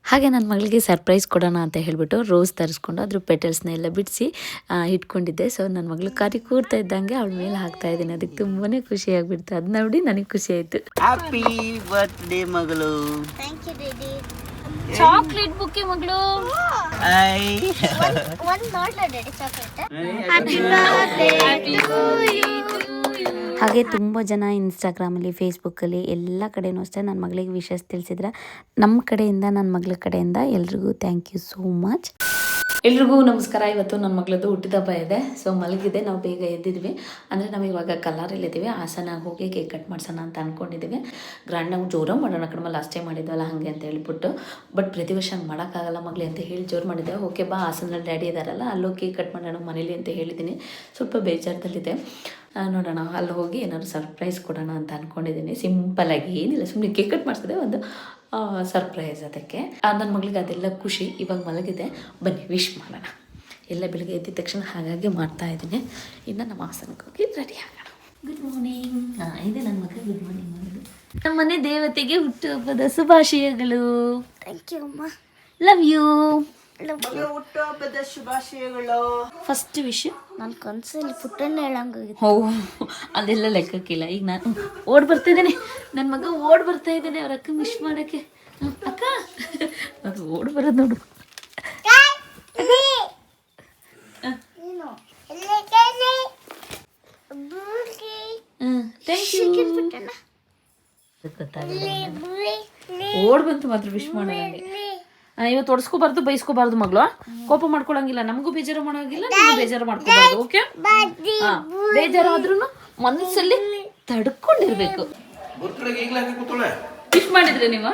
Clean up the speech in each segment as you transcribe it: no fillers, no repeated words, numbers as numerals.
ಹಾಗೆ ನನ್ನ ಮಗಳಿಗೆ ಸರ್ಪ್ರೈಸ್ ಕೊಡೋಣ ಅಂತ ಹೇಳಿಬಿಟ್ಟು ರೋಸ್ ತರಿಸ್ಕೊಂಡು ಅದ್ರ ಪೆಟಲ್ಸ್ನ ಎಲ್ಲ ಬಿಡಿಸಿ ಇಟ್ಕೊಂಡಿದ್ದೆ. ಸೊ ನನ್ನ ಮಗಳು ಕಾರಿ ಕೂರ್ತಾ ಇದ್ದಂಗೆ ಅವಳ ಮೇಲೆ ಹಾಕ್ತಾ ಇದ್ದೀನಿ. ಅದಕ್ಕೆ ತುಂಬಾ ಖುಷಿಯಾಗಿಬಿಡ್ತು. ಅದು ನೋಡಿ ನನಗೆ ಖುಷಿ ಆಯಿತು. ಹ್ಯಾಪಿ ಬರ್ತ್ಡೇ ಮಗಳು. Thank you daddy. Chocolate bouquet ಮಗಳು. ಒಂದು ನೋಡ್ಲಾ daddy chocolate. Happy birthday to you. ಹಾಗೆ ತುಂಬ ಜನ ಇನ್ಸ್ಟಾಗ್ರಾಮಲ್ಲಿ ಫೇಸ್ಬುಕ್ಕಲ್ಲಿ ಎಲ್ಲ ಕಡೆಯೂ ಅಷ್ಟೇ ನನ್ನ ಮಗಳಿಗೆ ವಿಶಸ್ ತಿಳಿಸಿದ್ರೆ ನಮ್ಮ ಕಡೆಯಿಂದ ನನ್ನ ಮಗಳ ಕಡೆಯಿಂದ ಎಲ್ರಿಗೂ ಥ್ಯಾಂಕ್ ಯು ಸೋ ಮಚ್. ಎಲ್ರಿಗೂ ನಮಸ್ಕಾರ. ಇವತ್ತು ನನ್ನ ಮಗಳದ್ದು ಹುಟ್ಟಿದಬ್ಬ ಇದೆ. ಸೊ ಮಲಗಿದೆ, ನಾವು ಬೇಗ ಎದ್ದಿದ್ವಿ. ಅಂದರೆ ನಾವು ಇವಾಗ ಕಲ್ಲಾರಲ್ಲಿದ್ದೀವಿ. ಹಾಸನಾಗಿ ಹೋಗಿ ಕೇಕ್ ಕಟ್ ಮಾಡ್ಸೋಣ ಅಂತ ಅಂದ್ಕೊಂಡಿದ್ದೀವಿ. ಗ್ರ್ಯಾಂಡಾಗಿ ಜೋರಾಗಿ ಮಾಡೋಣ ಕಡಿಮೆ, ಲಾಸ್ಟ್ ಟೈಮ್ ಮಾಡಿದ್ವಲ್ಲ ಹಾಗೆ ಅಂತ ಹೇಳ್ಬಿಟ್ಟು. ಬಟ್ ಪ್ರತಿ ವರ್ಷ ಹಂಗೆ ಮಾಡೋಕ್ಕಾಗಲ್ಲ ಮಗಳೇ ಅಂತ ಹೇಳಿ ಜೋರು ಮಾಡಿದ್ದೆ. ಓಕೆ ಬಾ, ಹಾಸನಲ್ಲಿ ಡ್ಯಾಡಿ ಇದ್ದಾರಲ್ಲ ಅಲ್ಲೋಗಿ ಕೇಕ್ ಕಟ್ ಮಾಡೋಣ ಮನೇಲಿ ಅಂತ ಹೇಳಿದ್ದೀನಿ. ಸ್ವಲ್ಪ ಬೇಜಾರದಲ್ಲಿದೆ. ನೋಡೋಣ ಅಲ್ಲಿ ಹೋಗಿ ಏನಾದ್ರು ಸರ್ಪ್ರೈಸ್ ಕೊಡೋಣ ಅಂತ ಅಂದ್ಕೊಂಡಿದ್ದೀನಿ. ಸಿಂಪಲಾಗಿ ಏನಿಲ್ಲ, ಸುಮ್ಮನೆ ಕೇಕ್ ಕಟ್ ಮಾಡಿಸಿದೆ, ಒಂದು ಸರ್ಪ್ರೈಸ್. ಅದಕ್ಕೆ ನನ್ನ ಮಗಳಿಗೆ ಅದೆಲ್ಲ ಖುಷಿ. ಇವಾಗ ಮಲಗಿದೆ, ಬನ್ನಿ ವಿಶ್ ಮಾಡೋಣ. ಎಲ್ಲ ಬೆಳಗ್ಗೆ ಎದ್ದಿದ ತಕ್ಷಣ ಹಾಗಾಗಿ ಮಾಡ್ತಾ ಇದ್ದೀನಿ. ಇನ್ನು ನಮ್ಮ ಹಾಸನಕ್ಕೆ ಹೋಗಿ ರೆಡಿ ಆಗೋಣ. Good morning. ಇದೆ ನನ್ನ ಮಗ ಗುಡ್ ಮಾರ್ನಿಂಗ್ ಮಾಡೋದು. ನಮ್ಮ ಮನೆ ದೇವತೆಗೆ ಹುಟ್ಟುಹಬ್ಬದ ಶುಭಾಶಯಗಳು. ಥ್ಯಾಂಕ್ ಯು ಅಮ್ಮ. Love you. ಹುಟ್ಟುಹಬ್ಬದ ಶುಭಾಶಯಗಳು. ಫಸ್ಟ್ ವಿಶ್ ನನ್ನ ಕನಸಲ್ಲಿ ಪುಟ್ಟಣ್ಣ ಹೇಳಂಗಾಗಿತ್ತು. ಓ, ಅದೆಲ್ಲ ಲೆಕ್ಕಕ್ಕಿಲ್ಲ. ಈಗ ನಾನು ಓಡ್ ಬರ್ತಾ ಇದ್ದೇನೆ, ನನ್ನ ಮಗ ಓಡ್ ಬರ್ತಾ ಇದ್ದೇನೆ ಅವ್ರ ಅಕ್ಕ ವಿಶ್ ಮಾಡೋಕ್ಕೆ. ಅಕ್ಕ ಅದು ಓಡ್ ಬರೋದು ನೋಡು. Thank you. ಓಡ್ ಬಂತು ಮಾತ್ರ ವಿಶ್ ಮಾಡೋಂಗೆ. ಇವತ್ತು ಒಡ್ಸ್ಕೋಬಾರ್ದು, ಬೈಸ್ಕೋಬಾರ್ದು ಮಗಳು. ಕೋಪ ಮಾಡ್ಕೊಳಂಗಿಲ್ಲ, ನಮಗೂ ಬೇಜಾರು ಮಾಡೋಂಗಿಲ್ಲ, ನೀವು ಬೇಜಾರು ಮಾಡ್ಕೋಬಾರ್ದು. ಓಕೆ? ಬೇಜಾರಾದ್ರೂ ಮನಸ್ಸಲ್ಲಿ ತಡ್ಕೊಂಡಿರ್ಬೇಕು. ವಿಶ್ ಮಾಡಿದ್ರೆ ನೀವು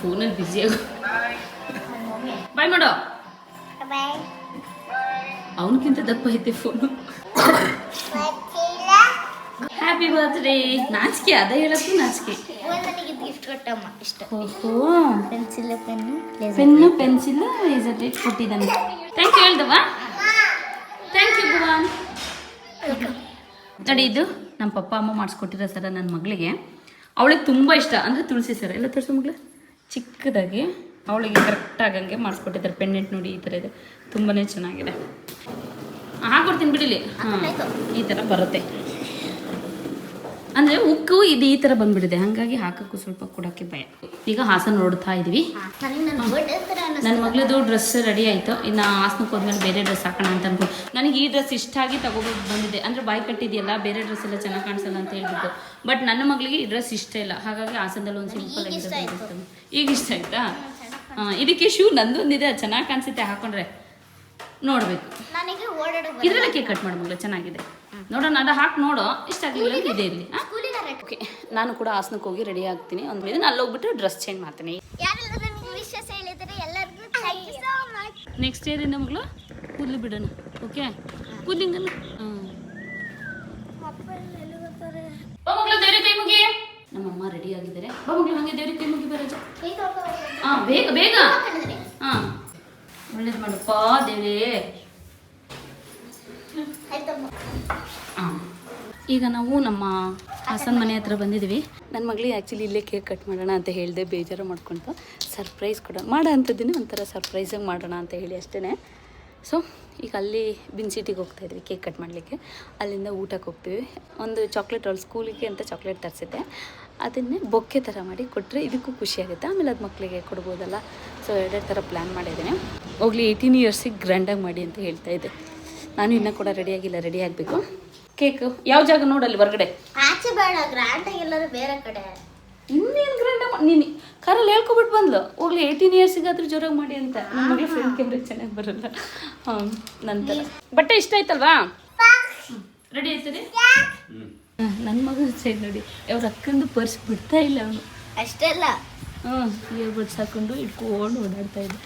ಫೋನಲ್ಲಿ ಬಿಸಿ ಆಗ ಬಾಯ್ ಮಾಡೋ. ಅವನಕ್ಕಿಂತ ದಪ್ಪ ಐತೆ ಫೋನು. Happy birthday. ನಾಚಿಕೆ ಅದ ಹೇಳಕ್ಕೂ ನಾಚಿಕೆ. ನನಗೆ ಗಿಫ್ಟ್ ಕೊಟ್ಟಮ್ಮ ಇಷ್ಟ. ಓಹೋ, pencil pen pencil laser light ಕೊಟ್ಟಿದ್ದಾನೆ. ಥ್ಯಾಂಕ್ ಯು ಹೇಳ್ದವ. Thank you Bhagwan. ನೋಡಿ, ಇದು ನಮ್ಮ ಪಪ್ಪ ಅಮ್ಮ ಮಾಡಿಸ್ಕೊಟ್ಟಿರೋ ಸರ ನನ್ನ ಮಗಳಿಗೆ. ಅವಳಿಗೆ ತುಂಬ ಇಷ್ಟ. ಅಂದರೆ ತುಳಸಿ ಸರ ಎಲ್ಲ ತೋರಿಸೋ ಮಗಳು ಚಿಕ್ಕದಾಗಿ ಅವಳಿಗೆ ಕರೆಕ್ಟ್ ಆಗಂಗೆ ಮಾಡಿಸ್ಕೊಟ್ಟಿದ್ದಾರೆ. ಪೆಂಡೆಂಟ್ ನೋಡಿ, ಈ ಥರ ಇದೆ, ತುಂಬಾ ಚೆನ್ನಾಗಿದೆ. ಹಾಕೊಡ್ತೀನಿ ಬಿಡಿಲಿ. ಹಾಂ, ಈ ಥರ ಬರುತ್ತೆ. ಅಂದರೆ ಉಕ್ಕು ಇದು ಈ ಥರ ಬಂದುಬಿಟ್ಟಿದೆ, ಹಾಗಾಗಿ ಹಾಕೋಕ್ಕೂ ಸ್ವಲ್ಪ ಕೊಡೋಕ್ಕೆ ಭಯ. ಈಗ ಹಾಸನ ನೋಡ್ತಾ ಇದ್ವಿ. ನನ್ನ ಮಗಳದು ಡ್ರೆಸ್ ರೆಡಿ ಆಯಿತು. ಇನ್ನು ಹಾಸನಕ್ಕೆ ಹೋದ್ಮೇಲೆ ಬೇರೆ ಡ್ರೆಸ್ ಹಾಕೋಣ ಅಂತ ಅನ್ಕೊಂಡು ನನಗೆ ಈ ಡ್ರೆಸ್ ಇಷ್ಟ ಆಗಿ ತಗೋಬೇಕು ಬಂದಿದ್ದೆ. ಅಂದರೆ ಬಾಯಿ ಕಟ್ಟಿದೆಯಲ್ಲ, ಬೇರೆ ಡ್ರೆಸ್ ಎಲ್ಲ ಚೆನ್ನಾಗಿ ಕಾಣಿಸಲ್ಲ ಅಂತ ಹೇಳ್ಬಿಟ್ಟು. ಬಟ್ ನನ್ನ ಮಗಳಿಗೆ ಈ ಡ್ರೆಸ್ ಇಷ್ಟ ಇಲ್ಲ, ಹಾಗಾಗಿ ಹಾಸನದಲ್ಲಿ ಒಂದು ಸಿಂಪಲ್ ಆಗಿರೋದು ಈಗ ಇಷ್ಟ ಆಯ್ತಾ. ಇದಕ್ಕೆ ಶೂ ನಂದೊಂದಿದೆ, ಅದು ಚೆನ್ನಾಗಿ ಕಾಣಿಸುತ್ತೆ ಹಾಕೊಂಡ್ರೆ. ನೋಡಬೇಕು, ಇದರಲ್ಲೇ ಕೇಕ್ ಕಟ್ ಮಾಡಿ ಮಗಳು, ಚೆನ್ನಾಗಿದೆ ನೋಡೋಣ. ಅದು ಹಾಕಿ ನೋಡೋ, ಇಷ್ಟ ಆಗಲಿಲ್ಲ ಇದೇ ಇರಲಿ. ಓಕೆ, ನಾನು ಕೂಡ ಹಾಸನಕ್ಕೆ ಹೋಗಿ ರೆಡಿ ಆಗ್ತೀನಿ. ಒಂದು ಮೇಲೆ ಅಲ್ಲಿ ಹೋಗ್ಬಿಟ್ಟು ಡ್ರೆಸ್ ಚೇಂಜ್ ಮಾಡ್ತೀನಿ. ನೆಕ್ಸ್ಟ್ ಇಯರ್ ಇಂದ ಮಗಳು ಕೂದಲು ಬಿಡೋಣ. ಓಕೆ, ಕೂದಲಿಂಗಲ್ಲ. ಮಗಳು ದೇವ್ರಿಗೆ ಕೈ ಮುಗಿ. ನಮ್ಮಮ್ಮ ರೆಡಿ ಆಗಿದ್ದಾರೆ. ಮಗಳು ಹಂಗೆ ದೇವ್ರಿಗೆ ಕೈ ಮುಗಿ ಬರೋದು. ಹಾಂ, ಬೇಗ ಬೇಗ. ಹಾಂ, ಒಳ್ಳೇದು ಮಾಡಪ್ಪ ದೇವರೇ. ಈಗ ನಾವು ನಮ್ಮ ಹಾಸನ ಮನೆ ಹತ್ರ ಬಂದಿದ್ದೀವಿ. ನನ್ನ ಮಗಳಿಗೆ ಆ್ಯಕ್ಚುಲಿ ಇಲ್ಲೇ ಕೇಕ್ ಕಟ್ ಮಾಡೋಣ ಅಂತ ಹೇಳಿದೆ, ಬೇಜಾರು ಮಾಡ್ಕೊಳ್ತು. ಸರ್ಪ್ರೈಸ್ ಮಾಡೋ ಅಂಥದ್ದನ್ನೇ ಒಂಥರ ಸರ್ಪ್ರೈಸಾಗಿ ಮಾಡೋಣ ಅಂತ ಹೇಳಿ ಅಷ್ಟೇ. ಸೊ ಈಗ ಅಲ್ಲಿ ಬಿನ್ಸಿಟಿಗೆ ಹೋಗ್ತಾಯಿದ್ವಿ ಕೇಕ್ ಕಟ್ ಮಾಡಲಿಕ್ಕೆ. ಅಲ್ಲಿಂದ ಊಟಕ್ಕೆ ಹೋಗ್ತೀವಿ. ಒಂದು ಚಾಕ್ಲೇಟ್ ಅವಳು ಸ್ಕೂಲಿಗೆ ಅಂತ ಚಾಕ್ಲೇಟ್ ತರಿಸಿದ್ದೆ, ಅದನ್ನೇ ಬೊಕ್ಕೆ ಥರ ಮಾಡಿ ಕೊಟ್ಟರೆ ಇದಕ್ಕೂ ಖುಷಿಯಾಗುತ್ತೆ. ಆಮೇಲೆ ಅದು ಮಕ್ಕಳಿಗೆ ಕೊಡ್ಬೋದಲ್ಲ. ಸೊ ಎರಡೆರಡು ಥರ ಪ್ಲ್ಯಾನ್ ಮಾಡಿದ್ದೀನಿ. ಹೋಗ್ಲಿ 18 ಇಯರ್ಸಿಗೆ ಗ್ರ್ಯಾಂಡಾಗಿ ಮಾಡಿ ಅಂತ ಹೇಳ್ತಾ ಇದ್ದೆ. ನಾನು ಇನ್ನೂ ಕೂಡ ರೆಡಿಯಾಗಿಲ್ಲ, ರೆಡಿ ಆಗಬೇಕು. ಕೇಕ್ ಯಾವ ಜಾಗ ನೋಡಲ್ಲಿ ಹೊರಗಡೆ ಆಚೆ ಬೇಡ, ಗ್ರ್ಯಾಂಡ್ ಆಗಿ ಎಲ್ಲರೂ ಬೇರೆ ಕಡೆ. ಇನ್ನೇನು ಗ್ರ್ಯಾಂಡ್ ನೀನು ಕಾರಲ್ಲಿ ಹೇಳ್ಕೊಬಿಟ್ಟು ಬಂದ್ಲು. ಹೋಗ್ಲಿ 18 ಇಯರ್ಸಿಗಾದ್ರೂ ಜೋರಾಗಿ ಮಾಡಿ ಅಂತ. ನನ್ನ ಮಗಳ ಫ್ರೆಂಡ್ ಕ್ಯಾಮ್ರಾ ಚೆನ್ನಾಗಿ ಬರಲ್ಲ. ನಂತರ ಬಟ್ಟೆ ಇಷ್ಟ ಆಯ್ತಲ್ವಾ? ರೆಡಿ ಆಯ್ತದೆ. ನನ್ನ ಮಗ ಸೈಡ್ ನೋಡಿ, ಅವ್ರ ಅಕ್ಕಂದು ಪರ್ಸ್ ಬಿಡ್ತಾ ಇಲ್ಲ ಅವನು. ಅಷ್ಟೆಲ್ಲ ಇಯರ್ಬಡ್ಸ್ ಹಾಕೊಂಡು ಇಟ್ಕೊಂಡು ಓಡಾಡ್ತಾ ಇದ್ದೆ.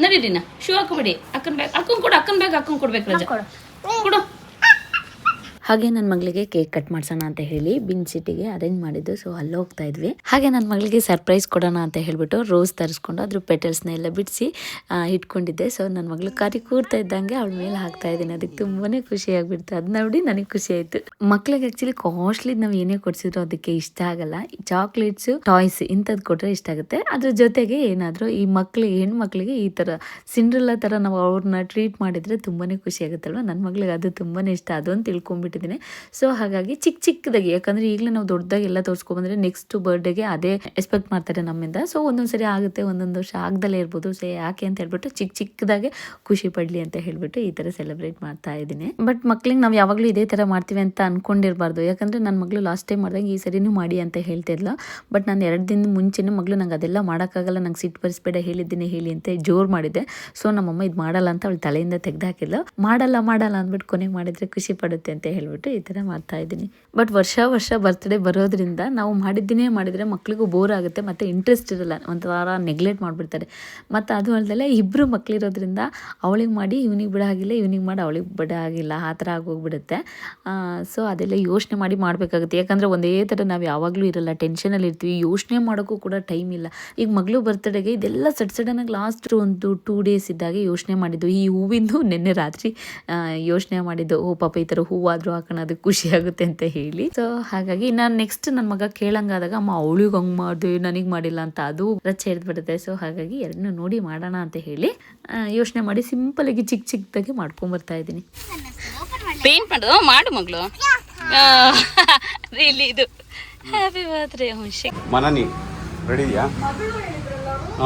ನಡೀರಿನ ಶೂ ಹಾಕೋಬೇಡಿ. ಅಕ್ಕನ ಬ್ಯಾಗ್ ಅಕ್ಕನ ಕೊಡು, ಅಕ್ಕನ ಬ್ಯಾಗ್ ಅಕ್ಕನ ಕೊಡ್ಬೇಕು. ರಜಾ ಕೊಡು. ಹಾಗೆ ನನ್ನ ಮಗಳಿಗೆ ಕೇಕ್ ಕಟ್ ಮಾಡ್ಸೋಣ ಅಂತ ಹೇಳಿ ಬಿನ್ ಸಿಟಿಗೆ ಅರೇಂಜ್ ಮಾಡಿದ್ದು. ಸೊ ಅಲ್ಲಿ ಹೋಗ್ತಾ ಇದ್ವಿ. ಹಾಗೆ ನನ್ನ ಮಗಳಿಗೆ ಸರ್ಪ್ರೈಸ್ ಕೊಡೋಣ ಅಂತ ಹೇಳ್ಬಿಟ್ಟು ರೋಸ್ ತರಿಸ್ಕೊಂಡು ಅದ್ರ ಪೆಟಲ್ಸ್ನ ಎಲ್ಲ ಬಿಡಿಸಿ ಇಟ್ಕೊಂಡಿದ್ದೆ. ಸೊ ನನ್ನ ಮಗಳು ಕಾರಿ ಕೂರ್ತಾ ಇದ್ದಂಗೆ ಅವಳ ಮೇಲೆ ಹಾಕ್ತಾ ಇದ್ದೀನಿ. ಅದಕ್ಕೆ ತುಂಬಾನೇ ಖುಷಿ ಆಗ್ಬಿಡ್ತು. ಅದು ನೋಡಿ ನನಗೆ ಖುಷಿ ಆಯ್ತು. ಮಕ್ಳಿಗೆ ಆಕ್ಚುಲಿ ಕಾಸ್ಟ್ಲಿ ನಾವು ಏನೇ ಕೊಡ್ಸಿದ್ರು ಅದಕ್ಕೆ ಇಷ್ಟ ಆಗಲ್ಲ. ಚಾಕ್ಲೇಟ್ಸ್, ಟಾಯ್ಸ್ ಇಂಥದ್ದು ಕೊಟ್ರೆ ಇಷ್ಟ ಆಗುತ್ತೆ. ಅದ್ರ ಜೊತೆಗೆ ಏನಾದರೂ ಈ ಮಕ್ಳಿಗೆ, ಹೆಣ್ಮಕ್ಳಿಗೆ ಈ ಥರ ಸಿಂಡ್ರೆಲ್ಲಾ ಥರ ನಾವು ಅವ್ರನ್ನ ಟ್ರೀಟ್ ಮಾಡಿದರೆ ತುಂಬಾನೇ ಖುಷಿ ಆಗುತ್ತಲ್ವ. ನನ್ನ ಮಗಳಿಗೆ ಅದು ತುಂಬಾನೇ ಇಷ್ಟ. ಅದೊಂದು ತಿಳ್ಕೊಂಡ್ಬಿಟ್ಟಿದ್ದೀನಿ. ಸೊ ಹಾಗಾಗಿ ಚಿಕ್ಕದಾಗಿ, ಯಾಕಂದ್ರೆ ಈಗಲೇ ನಾವು ದೊಡ್ಡದಾಗಿ ಎಲ್ಲ ತೋರಿಸ್ಕೊಂಡ್ಬಂದ್ರೆ ನೆಕ್ಸ್ಟ್ ಬರ್ಡೇಗೆ ಅದೇ ಎಕ್ಸ್ಪೆಕ್ಟ್ ಮಾಡ್ತಾರೆ ನಮ್ಮಿಂದ. ಸೊ ಒಂದೊಂದ್ಸರಿ ಆಗುತ್ತೆ, ಒಂದೊಂದು ವರ್ಷ ಆಗದಲ್ಲೇ ಇರ್ಬೋದು. ಸೊ ಯಾಕೆ ಅಂತ ಹೇಳ್ಬಿಟ್ಟು ಚಿಕ್ಕದಾಗೆ ಖುಷಿ ಪಡ್ಲಿ ಅಂತ ಹೇಳ್ಬಿಟ್ಟು ಈ ಥರ ಸೆಲೆಬ್ರೇಟ್ ಮಾಡ್ತಾ ಇದ್ದೀನಿ. ಬಟ್ ಮಕ್ಳಿಗೆ ನಾವು ಯಾವಾಗಲೂ ಇದೇ ಥರ ಮಾಡ್ತೀವಿ ಅಂತ ಅನ್ಕೊಂಡಿರಬಾರ್ದು. ಯಾಕಂದರೆ ನನ್ನ ಮಗಳು ಲಾಸ್ಟ್ ಟೈಮ್ ಮಾಡಿದಂಗೆ ಈ ಸರಿನೂ ಮಾಡಿ ಅಂತ ಹೇಳ್ತಿದ್ಲು. ಬಟ್ ನಾನು 2 ದಿನದ ಮುಂಚೆನೂ ಮಗಳು ನಂಗೆ ಅದೆಲ್ಲ ಮಾಡೋಕ್ಕಾಗಲ್ಲ, ನಂಗೆ ಸಿಟ್ಟು ಬರಿಸ್ಬೇಡ, ಹೇಳಿದ್ದೀನಿ ಹೇಳಿ ಅಂತ ಜೋರು ಮಾಡಿದ್ದೆ. ಸೊ ನಮ್ಮಮ್ಮ ಇದು ಮಾಡಲ್ಲ ಅಂತ ಅವಳು ತಲೆಯಿಂದ ತೆಗೆದು ಹಾಕಿದ್ಲು. ಮಾಡಲ್ಲ ಅಂದ್ಬಿಟ್ಟು ಕೊನೆಗೆ ಮಾಡಿದರೆ ಖುಷಿ ಪಡುತ್ತೆ ಅಂತ ಹೇಳ್ಬಿಟ್ಟು ಈ ಥರ ಮಾಡ್ತಾ ಇದ್ದೀನಿ. ಬಟ್ ವರ್ಷ ಬರ್ತ್ಡೇ ಬರೋದ್ರಿಂದ ನಾವು ಮಾಡಿದ್ದೇ ಮಾಡಿದರೆ ಮಕ್ಳಿಗೂ ಬೋರ್ ಆಗುತ್ತೆ, ಮತ್ತು ಇಂಟ್ರೆಸ್ಟ್ ಇರಲ್ಲ, ಒಂಥರ ನೆಗ್ಲೆಕ್ಟ್ ಮಾಡಿಬಿಡ್ತಾರೆ. ಮತ್ತು ಅದು ಅಲ್ಲದೆ ಇಬ್ಬರು ಮಕ್ಳಿರೋದ್ರಿಂದ ಅವಳಿಗೆ ಮಾಡಿ ಇವನಿಗೆ ಬಿಡೋ ಹಾಗಿಲ್ಲ, ಇವನಿಗೆ ಮಾಡಿ ಅವಳಿಗೆ ಬಿಡೋ ಹಾಗಿಲ್ಲ, ಆ ಥರ ಆಗೋಗ್ಬಿಡುತ್ತೆ. ಸೊ ಅದೆಲ್ಲ ಯೋಚನೆ ಮಾಡಿ ಮಾಡಬೇಕಾಗುತ್ತೆ. ಯಾಕಂದರೆ ಒಂದೇ ಥರ ನಾವು ಯಾವಾಗಲೂ ಇರಲ್ಲ, ಟೆನ್ಷನಲ್ಲಿ ಇರ್ತೀವಿ, ಯೋಚನೆ ಮಾಡೋಕ್ಕೂ ಕೂಡ ಟೈಮ್ ಇಲ್ಲ. ಈಗ ಮಗಳು ಬರ್ತ್ಡೇಗೆ ಇದೆಲ್ಲ ಸಡನ್ನಾಗಿ ಲಾಸ್ಟ್ ಒಂದು 2 ಡೇಸ್ ಇದ್ದಾಗೆ ಯೋಚನೆ ಮಾಡಿದ್ದು. ಈ ಹೂವಿಂದು ನಿನ್ನೆ ರಾತ್ರಿ ಯೋಚನೆ ಮಾಡಿದ್ದು, ಓ ಪಾಪ ಈ ಥರ ಹೂವಾದರೂ ಹಾಕೋಣ, ಅದಕ್ಕೆ ಖುಷಿ ಆಗುತ್ತೆ ಅಂತ ಹೇಳಿ. ಸೊ ಹಾಗಾಗಿ ನಾನು ನೆಕ್ಸ್ಟ್ ನನ್ನ ಮಗ ಕೇಳಂಗಾದಾಗ ಅಮ್ಮ ಅವಳಿಗೆ ಹಂಗೆ ಮಾಡಿದೆ ನನಗೆ ಮಾಡಿಲ್ಲ ಅಂತ ಅದು ರಚ್ಚೆ ಹಿಡಿದ್ಬಿಡುತ್ತೆ. ಸೊ ಹಾಗಾಗಿ ಎರಡನ್ನೂ ನೋಡಿ ಮಾಡೋಣ ಅಂತ ಹೇಳಿ ಯೋಚನೆ ಮಾಡಿ ಸಿಂಪಲಾಗಿ ಚಿಕ್ಕದಾಗಿ ಮಾಡ್ಕೊಂಬರ್ತಾ ಇದ್ದೀನಿ. ಪೇಂಟ್ ಮಾಡೋದು ಮಾಡು ಮಗಳು. ಇಲ್ಲಿ ಇದು ಹ್ಯಾಪಿ ಬರ್ತ್ಡೇ ಮನನಿ ರೆಡಿ ಇದೆಯಾ?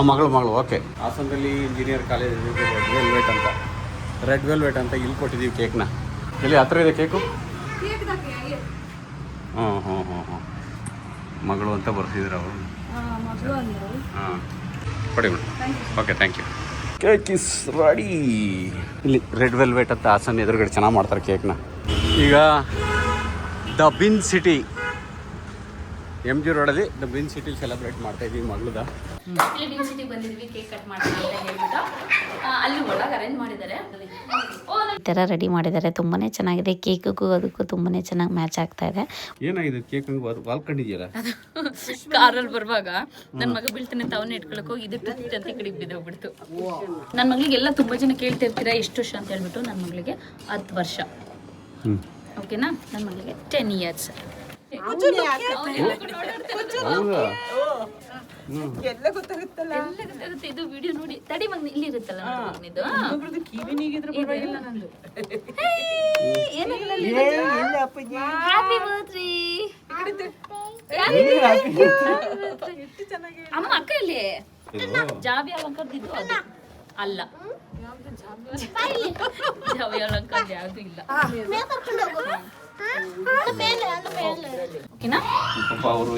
ಮಗಳು ಓಕೆ. ಹಾಸನದಲ್ಲಿ ಇಂಜಿನಿಯರ್ ಕಾಲೇಜ್ ರೆಡ್ ವೆಲ್ವೆಟ್ ಅಂತ ಇಲ್ಲಿ ಕೊಟ್ಟಿದ್ದೀವಿ ಕೇಕ್ನ. ಇಲ್ಲಿ ಹತ್ರ ಇದೆ ಕೇಕು. ಹ್ಞೂ ಮಗಳು ಅಂತ ಬರ್ತಿದ್ರು ಅವರು. ಹಾಂ ಕೊಡಿ madam. Okay thank you. Cake is ready. ಇಲ್ಲಿ ರೆಡ್ ವೆಲ್ವೆಟ್ ಅಂತ ಹಾಸನ ಎದುರುಗಡೆ ಚೆನ್ನಾಗಿ ಮಾಡ್ತಾರೆ ಕೇಕ್ನ. ಈಗ ದ ಬಿನ್ ಸಿಟಿ MG ರೋಡಲ್ಲಿ ದ ಬಿನ್ ಸಿಟಿಲಿ ಸೆಲೆಬ್ರೇಟ್ ಮಾಡ್ತಾ ಇದ್ದೀವಿ ಮಗಳದ. ಇಲ್ಲಿ ಬಿನ್ ಸಿಟಿಗೆ ಬಂದಿದ್ವಿ ಕೇಕ್ ಕಟ್ ಮಾಡೋಣ ಅಂತ ಹೇಳ್ಬಿಟ್ಟು. ಅಲ್ಲಿ ಒಳಗೆ ಅರೇಂಜ್ ಮಾಡಿದ್ದಾರೆ, ಈ ಥರ ರೆಡಿ ಮಾಡಿದ್ದಾರೆ. ತುಂಬಾನೇ ಚೆನ್ನಾಗಿದೆ. ಕೇಕ್ಗೂ ಅದಕ್ಕೂ ತುಂಬಾನೇ ಚೆನ್ನಾಗಿ ಮ್ಯಾಚ್ ಆಗ್ತಾ ಇದೆ. ಏನಾಗಿದೆ ಕೇಕ್ ವಾಲ್ಕೊಂಡಿದೆಯಲ್ಲ? ಕಾರಲ್ಲಿ ಬರುವಾಗ ನನ್ನ ಮಗ ಬೀಳ್ತಾನೆ ಅಂತ ಅವನ್ನ ಇಟ್ಕೊಳಕ್ ಹೋಗಿ ಇದು ಅಂತ ಈ ಕಡೆಗೆ ಬಿದ್ದೋಗ್ಬಿಡ್ತು. ನನ್ನ ಮಗಳಿಗೆಲ್ಲ ತುಂಬಾ ಜನ ಕೇಳ್ತಿರ್ತೀರಾ ಎಷ್ಟು ವರ್ಷ ಅಂತ ಹೇಳ್ಬಿಟ್ಟು. ನನ್ನ ಮಗಳಿಗೆ 10 ವರ್ಷ. ಓಕೆನಾ? ನನ್ನ ಮಗಳಿಗೆ 10 ಇಯರ್ಸ್. ಎಲ್ಲ ಗೊತ್ತಾಗುತ್ತಲ್ಲ, ಇದು ವಿಡಿಯೋ ನೋಡಿ ತಡಿ ಮಗ ಇಲ್ಲಿ ಇರುತ್ತಲ್ಲ ಹ್ಯಾಪಿ ಬರ್ತ್ಡೇ ಅಮ್ಮ. ಅಕ್ಕ ಇಲ್ಲಿ ಜಾಬಿ ಅಲಂಕಾರದಿದ್ದು ಅದು ಅಲ್ಲ, ಜಾಬಿ ಅಲಂಕಾರ ಯಾವ್ದು ಇಲ್ಲ. ಓಕೆನಾ?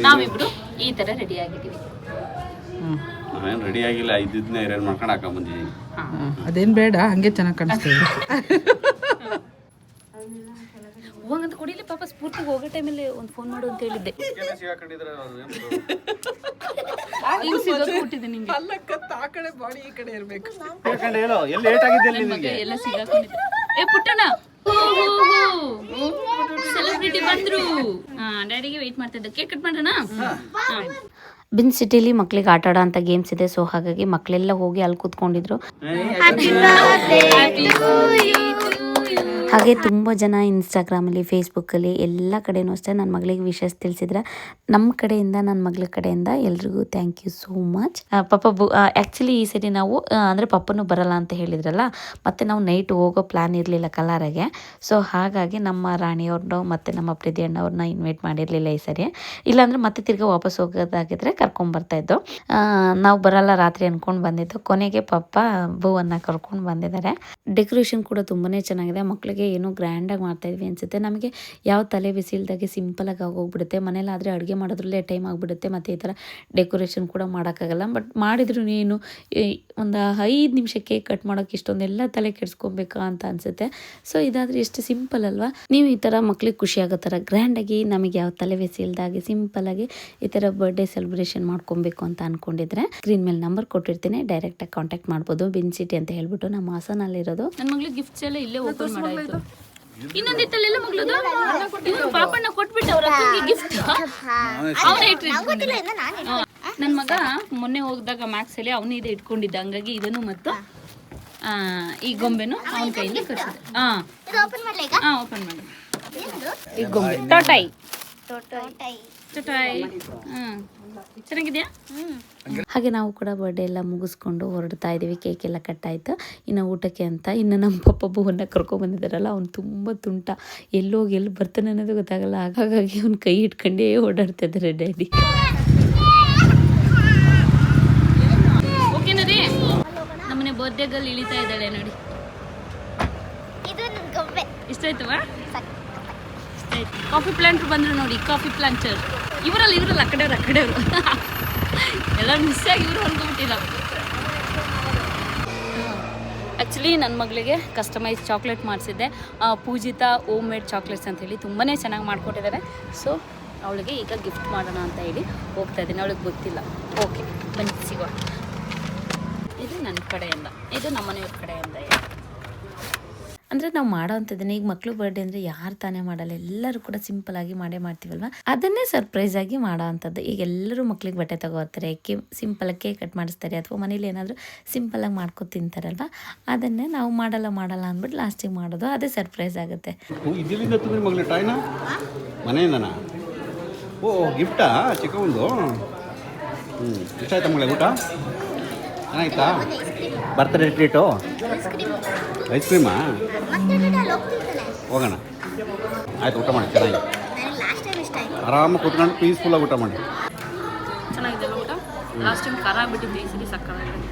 ನಾವಿಬ್ರು ಈ ತರ ರೆಡಿ ಆಗಿದ್ದೀವಿ. ನಾವೇನು ರೆಡಿ ಆಗಿಲ್ಲ, ಇದ್ದನ್ನೇ ಅರೇಂಜ್ ಮಾಡ್ಕೊಂಡು ಹಾಕೊಂಡ್ ಬಂದಿದ್ದೀನಿ. ಅದೇನ್ ಬೇಡ, ಹಂಗೆ ಚೆನ್ನಾಗಿ ಕಾಣಿಸ್ತೇವೆ. ಹೋಗಂತ ಕೊಡಿಲಿ ಪಾಪ. ಸ್ಫೂರ್ತಿಗೆ ಹೋಗೋ ಟೈಮಲ್ಲಿ ಒಂದು ಫೋನ್ ಮಾಡು ಅಂತ ಹೇಳಿದ್ದೆ. ಹಿಂಗ್ ಸಿಗಾಕೊಂಡಿದ್ದೆ ನಿಂಗೆ. ಆ ಕಡೆ ಬಾಡಿ ಈ ಕಡೆ ಇರ್ಬೇಕು. ಎಲ್ಲ ಸಿಗಾಕೊಂಡಿದ್ದೆ. ಏ ಪುಟ್ಟಣ, ಸೆಲೆಬ್ರಿಟಿ ಬಂದ್ರು. ಡ್ಯಾಡಿಗೆ ವೇಟ್ ಮಾಡ್ತಾ ಇದ್ದೆ. ಕೇಕ್ ಕಟ್ ಮಾಡೋಣ. ಬಿನ್ ಸಿಟಿಲಿ ಮಕ್ಳಿಗೆ ಆಟ ಆಡೋ ಅಂತ ಗೇಮ್ಸ್ ಇದೆ. ಸೊ ಹಾಗಾಗಿ ಮಕ್ಕಳೆಲ್ಲ ಹೋಗಿ ಅಲ್ಲಿ ಕೂತ್ಕೊಂಡಿದ್ರು. ಹಾಗೆ ತುಂಬ ಜನ ಇನ್ಸ್ಟಾಗ್ರಾಮಲ್ಲಿ, ಫೇಸ್ಬುಕ್ಕಲ್ಲಿ ಎಲ್ಲ ಕಡೆನೂ ಅಷ್ಟೇ ನನ್ನ ಮಗಳಿಗೆ ವಿಶಸ್ ತಿಳಿಸಿದ್ರೆ. ನಮ್ಮ ಕಡೆಯಿಂದ, ನನ್ನ ಮಗಳ ಕಡೆಯಿಂದ ಎಲ್ರಿಗೂ ಥ್ಯಾಂಕ್ ಯು ಸೋ ಮಚ್. ಪಾಪ ಆ್ಯಕ್ಚುಲಿ ಈ ಸರಿ ನಾವು ಅಂದರೆ ಪಪ್ಪನೂ ಬರಲ್ಲ ಅಂತ ಹೇಳಿದ್ರಲ್ಲ, ಮತ್ತು ನಾವು ನೈಟ್ ಹೋಗೋ ಪ್ಲ್ಯಾನ್ ಇರಲಿಲ್ಲ ಕಲಾರಿಗೆ. ಸೊ ಹಾಗಾಗಿ ನಮ್ಮ ರಾಣಿಯವ್ರನ್ನ ಮತ್ತು ನಮ್ಮ ಪ್ರೀತಿ ಅಣ್ಣವ್ರನ್ನ ಇನ್ವೈಟ್ ಮಾಡಿರಲಿಲ್ಲ ಈ ಸರಿ. ಇಲ್ಲಾಂದರೆ ಮತ್ತೆ ತಿರ್ಗಿ ವಾಪಸ್ ಹೋಗೋದಾಗಿದ್ರೆ ಕರ್ಕೊಂಬರ್ತಾಯಿದ್ದು. ನಾವು ಬರಲ್ಲ ರಾತ್ರಿ ಅಂದ್ಕೊಂಡು ಬಂದಿದ್ದು. ಕೊನೆಗೆ ಪಪ್ಪ ಬೂವನ್ನು ಕರ್ಕೊಂಡು ಬಂದಿದ್ದಾರೆ. ಡೆಕೋರೇಷನ್ ಕೂಡ ತುಂಬಾ ಚೆನ್ನಾಗಿದೆ. ಮಕ್ಕಳಿಗೆ ಏನೋ ಗ್ರ್ಯಾಂಡಾಗಿ ಮಾಡ್ತಾಯಿದ್ವಿ ಅನಿಸುತ್ತೆ. ನಮಗೆ ಯಾವ ತಲೆ ಬಿಸಿ ಇಲ್ದಾಗೆ ಸಿಂಪಲಾಗಿ ಆಗೋಗ್ಬಿಡುತ್ತೆ. ಮನೇಲಾದರೆ ಅಡುಗೆ ಮಾಡೋದ್ರಲ್ಲೇ ಟೈಮ್ ಆಗಿಬಿಡುತ್ತೆ, ಮತ್ತು ಈ ಥರ ಡೆಕೋರೇಷನ್ ಕೂಡ ಮಾಡೋಕ್ಕಾಗಲ್ಲ. ಬಟ್ ಮಾಡಿದ್ರು ನೀನು ಒಂದು 5 ನಿಮಿಷ ಕೇಕ್ ಕಟ್ ಮಾಡೋಕ್ಕೆ ಇಷ್ಟೊಂದೆಲ್ಲ ತಲೆ ಕೆಡಿಸ್ಕೊಬೇಕಾ ಅಂತ ಅನಿಸುತ್ತೆ. ಸೊ ಇದಾದರೆ ಎಷ್ಟು ಸಿಂಪಲ್ ಅಲ್ವಾ? ನೀವು ಈ ಥರ ಮಕ್ಳಿಗೆ ಖುಷಿ ಆಗೋ ಥರ ಗ್ರ್ಯಾಂಡಾಗಿ, ನಮಗೆ ಯಾವ ತಲೆ ಬಿಸಿ ಇಲ್ದಾಗೆ ಸಿಂಪಲಾಗಿ ಈ ಥರ ಬರ್ಡೇ ಸೆಲೆಬ್ರೇಷನ್ ಮಾಡ್ಕೊಬೇಕು ಅಂತ ಅಂದ್ಕೊಂಡಿದ್ರೆ ಸ್ಕ್ರೀನ್ ಮೇಲೆ ನಂಬರ್ ಕೊಟ್ಟಿರ್ತೀನಿ, ಡೈರೆಕ್ಟಾಗಿ ಕಾಂಟ್ಯಾಕ್ಟ್ ಮಾಡ್ಬೋದು. ಬಿನ್ ಸಿಟಿ ಅಂತ ಹೇಳ್ಬಿಟ್ಟು ನಮ್ಮ ಹಾಸನಲ್ಲಿರೋದು. ನನ್ನ ಮಗಳಿಗೆ ಗಿಫ್ಟ್ಸ್ ಎಲ್ಲ ಇಲ್ಲೇ ಓಪನ್ ಮಾಡಾಯಿತು. ಇನ್ನೊಂದಿತ್ತಲ್ಲೆಲ್ಲ ಮಗಳದು ಇವ್ರು ಪಾಪಣ್ಣ ಕೊಟ್ಬಿಟ್ಟು ಅವ್ರ ಅಕ್ಕಂಗೆ ಗಿಫ್ಟ್ ಅವನೇ ಗೊತ್ತಿಲ್ಲ ಇನ್ನು ನಾನು ನನ್ನ ಮಗ ಮೊನ್ನೆ ಹೋಗಿದಾಗ ಮ್ಯಾಕ್ಸಲ್ಲಿ ಅವನು ಇದೆ ಇಟ್ಕೊಂಡಿದ್ದ, ಹಂಗಾಗಿ ಇದನ್ನು ಮತ್ತು ಈ ಗೊಂಬೆನು ಅವನ ಕೈಯಿಂದ ಕಟ್ಸಿದೆ. ಇದು ಓಪನ್ ಮಾಡ್ಲಾ ಈಗ? ಓಪನ್ ಮಾಡಿ. ಏನದು? ಈ ಗೊಂಬೆ ಟಾಟಾಯಿ ಟೋಟೈ. ಟಾಟಾಯಿ. ಚೆನ್ನಾಗಿದ್ಯಾ? ಹಾಗೆ ನಾವು ಕೂಡ ಬರ್ಡೇ ಎಲ್ಲ ಮುಗಿಸ್ಕೊಂಡು ಹೊರಡ್ತಾ ಇದ್ದೀವಿ. ಕೇಕ್ ಎಲ್ಲ ಕಟ್ಟಾಯಿತು. ಇನ್ನು ಊಟಕ್ಕೆ ಅಂತ ಇನ್ನು ನಮ್ಮ ಪಪ್ಪ ಬಹುವನ್ನ ಕರ್ಕೊಂಡ್ಬಂದಿದ್ದಾರಲ್ಲ, ಅವ್ನು ತುಂಬ ತುಂಟ, ಎಲ್ಲೋಗಿ ಎಲ್ಲಿ ಬರ್ತಾನೆ ಅನ್ನೋದು ಗೊತ್ತಾಗಲ್ಲ. ಹಾಗಾಗಿ ಅವ್ನು ಕೈ ಇಟ್ಕೊಂಡೇ ಓಡಾಡ್ತಾ ಇದ್ದಾರೆ ಡ್ಯಾಡಿ. ಓಕೆನಾ ರೀ? ನಮ್ಮನೆ ಬರ್ಡೇ ಗರ್ಲ್ ಇಳಿತಾ ಇದ್ದಾಳೆ ನೋಡಿ. ಇದು ನನ್ನ ಗೊಂಬೆ. ಇಷ್ಟ ಆಯ್ತವಾ? ಇಷ್ಟ ಆಯ್ತು. ಕಾಫಿ ಪ್ಲಾಂಟರ್ ಬಂದ್ರು ನೋಡಿ, ಕಾಫಿ ಪ್ಲಾಂಟರ್. ಇವರಲ್ಲ ಆ ಕಡೆಯವರು ಎಲ್ಲ ಮಿಸ್ ಆಗಿ ಇವರು ಹೊಂದ್ಕೊಂಡ್ಬಿಟ್ಟಿಲ್ಲ. ಆ್ಯಕ್ಚುಲಿ ನನ್ನ ಮಗಳಿಗೆ ಕಸ್ಟಮೈಸ್ ಚಾಕ್ಲೇಟ್ ಮಾಡಿಸಿದ್ದೆ, ಪೂಜಿತಾ ಹೋಮ್ ಮೇಡ್ ಚಾಕ್ಲೇಟ್ಸ್ ಅಂತ ಹೇಳಿ ತುಂಬಾ ಚೆನ್ನಾಗಿ ಮಾಡಿಕೊಟ್ಟಿದ್ದಾರೆ. ಸೊ ಅವಳಿಗೆ ಈಗ ಗಿಫ್ಟ್ ಮಾಡೋಣ ಅಂತ ಹೇಳಿ ಹೋಗ್ತಾ ಇದ್ದೀನಿ. ಅವಳಿಗೆ ಗೊತ್ತಿಲ್ಲ. ಓಕೆ ಬನ್ನಿ ಸಿಗೋಣ. ಇದು ನನ್ನ ಕಡೆಯಿಂದ, ಇದು ನಮ್ಮನೆಯವ್ರ ಕಡೆಯಿಂದ. ಅಂದರೆ ನಾವು ಮಾಡೋ ಅಂಥದ್ದನ್ನ ಈಗ ಮಕ್ಕಳು ಬರ್ಡೇ ಅಂದರೆ ಯಾರು ತಾನೇ ಮಾಡಲ್ಲ, ಎಲ್ಲರೂ ಕೂಡ ಸಿಂಪಲಾಗಿ ಮಾಡ್ತೀವಲ್ವ, ಅದನ್ನೇ ಸರ್ಪ್ರೈಸ್ ಆಗಿ ಮಾಡೋ ಅಂಥದ್ದು. ಈಗ ಎಲ್ಲರೂ ಮಕ್ಳಿಗೆ ಬಟ್ಟೆ ತಗೋತಾರೆ, ಸಿಂಪಲಾಗಿ ಕೇಕ್ ಕಟ್ ಮಾಡಿಸ್ತಾರೆ, ಅಥವಾ ಮನೇಲಿ ಏನಾದರೂ ಸಿಂಪಲಾಗಿ ಮಾಡ್ಕೊ ತಿಂತಾರಲ್ವ, ಅದನ್ನೇ ನಾವು ಮಾಡಲ್ಲ ಅಂದ್ಬಿಟ್ಟು ಲಾಸ್ಟಿಗೆ ಮಾಡೋದು, ಅದೇ ಸರ್ಪ್ರೈಸ್ ಆಗುತ್ತೆ. ಇದರಿಂದ ತಂದ್ರಿ ಮಗಳೇ ಟಾಯ್ನ ಮನೆಯಿಂದನಾ? ಓ ಗಿಫ್ಟಾ ಚಿಕ್ಕ ಒಂದು? ಇಷ್ಟ ಆಯ್ತಾ ಮಗಳೇ ಊಟ? ಚೆನ್ನಾಗಿತ್ತಾ? ಬರ್ತ್ಡೇ ಟ್ರೀಟು ಐಸ್ ಕ್ರೀಮಾ? ಹೋಗೋಣ ಆಯ್ತು, ಊಟ ಮಾಡಿ ಚೆನ್ನಾಗಿ ಆರಾಮಾಗಿ ಕೂತ್ಕೊಂಡು ಪೀಸ್ಫುಲ್ಲಾಗಿ ಊಟ ಮಾಡಿ. ಚೆನ್ನಾಗಿದೆ ಊಟ. ಲಾಸ್ಟ್ ಟೈಮ್ ಖಾರ ಆಗ್ಬಿಟ್ಟಿದ್ದೆ, ಈ ಸರಿ ಸಕ್ಕತ್ತಾಗಿದೆ.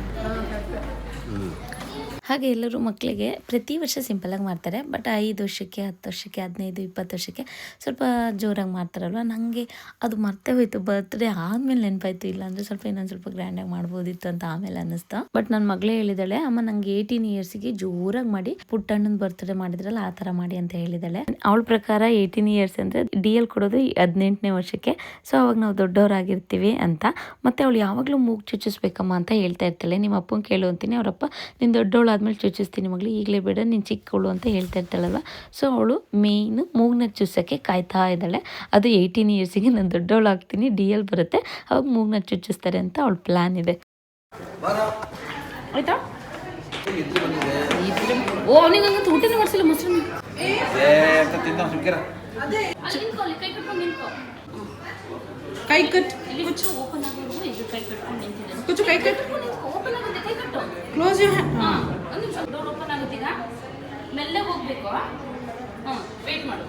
ಹಾಗೆ ಎಲ್ಲರೂ ಮಕ್ಕಳಿಗೆ ಪ್ರತಿ ವರ್ಷ ಸಿಂಪಲಾಗಿ ಮಾಡ್ತಾರೆ, ಬಟ್ 5 ವರ್ಷಕ್ಕೆ 10 ವರ್ಷಕ್ಕೆ 15 20 ವರ್ಷಕ್ಕೆ ಸ್ವಲ್ಪ ಜೋರಾಗಿ ಮಾಡ್ತಾರಲ್ವ. ನನಗೆ ಅದು ಮರ್ತೇ ಹೋಯ್ತು, ಬರ್ತ್ಡೇ ಆದಮೇಲೆ ನೆನಪಾಯ್ತು. ಇಲ್ಲಾಂದರೆ ಇನ್ನೊಂದು ಸ್ವಲ್ಪ ಗ್ರ್ಯಾಂಡಾಗಿ ಮಾಡ್ಬೋದಿತ್ತು ಅಂತ ಆಮೇಲೆ ಅನ್ನಿಸ್ತು. ಬಟ್ ನನ್ನ ಮಗಳೇ ಹೇಳಿದಾಳೆ, ಅಮ್ಮ ನನಗೆ 18 ಇಯರ್ಸಿಗೆ ಜೋರಾಗಿ ಮಾಡಿ ಪುಟ್ಟಣ್ಣನ ಬರ್ತ್ಡೇ ಮಾಡಿದ್ರಲ್ಲ ಆ ಥರ ಮಾಡಿ ಅಂತ ಹೇಳಿದಾಳೆ. ಅವಳ ಪ್ರಕಾರ 18 ಇಯರ್ಸ್ ಅಂದರೆ DL ಕೊಡೋದು 18ನೇ ವರ್ಷಕ್ಕೆ. ಸೊ ಅವಾಗ ನಾವು ದೊಡ್ಡವರಾಗಿರ್ತೀವಿ ಅಂತ. ಮತ್ತು ಅವಳು ಯಾವಾಗಲೂ ಮೂಗು ಚುಚ್ಚಿಸ್ಬೇಕಮ್ಮ ಅಂತ ಹೇಳ್ತಾ ಇರ್ತಾಳೆ. ನಿಮ್ಮ ಅಪ್ಪನ ಕೇಳು ಅಂತೀನಿ, ಅವರಪ್ಪ ನೀನು ದೊಡ್ಡವಳು ಆದ್ಮೇಲೆ ಚುಚ್ಚಿಸ್ತೀನಿ ಮಗಳು, ಈಗಲೇ ಬೇಡ ನೀನು ಚಿಕ್ಕವಳು ಅಂತ ಹೇಳ್ತಾ ಇರ್ತಾಳಲ್ವ. ಸೊ ಅವಳು ಮೇಯ್ನು ಮೂಗ್ನ ಚುಚ್ಚೋಕ್ಕೆ ಕಾಯ್ತಾ ಇದ್ದಾಳೆ. ಅದು 18 ಇಯರ್ಸಿಗೆ ನಾನು ದೊಡ್ಡವಳು ಆಗ್ತೀನಿ, DL ಬರುತ್ತೆ, ಅವಾಗ ಮೂಗ್ನ ಚುಚ್ಚಿಸ್ತಾರೆ ಅಂತ ಅವಳ ಪ್ಲ್ಯಾನ್ ಇದೆ. ಆಯ್ತಾ? ಓ ಅವನಿಗೆ ಹಂಗಂತ ಊಟನೇ ಮಾಡಿಸಿಲ್ಲ ಮೊಸರು. ಕೈ ಕಟ್ ಇಲ್ಲಿ ಓಪನ್ ಆಗೋದು, ಇದು ಕೈ ಕಟ್ಕೊಂಡು ನಿಂತಿದೆ. ಕುಚ್ಚು ಕೈ ಕಟ್ ಓಪನ್ ಆಗುತ್ತೆ, ಕೈ ಕಟ್ಟು. ಕ್ಲೋಸ್ ಯು ಒಂದು ನಿಮಿಷ, ಡೋರ್ ಓಪನ್ ಆಗುತ್ತೆ. ಈಗ ಮೆಲ್ಲ ಹೋಗ್ಬೇಕು. ವೇಟ್ ಮಾಡು.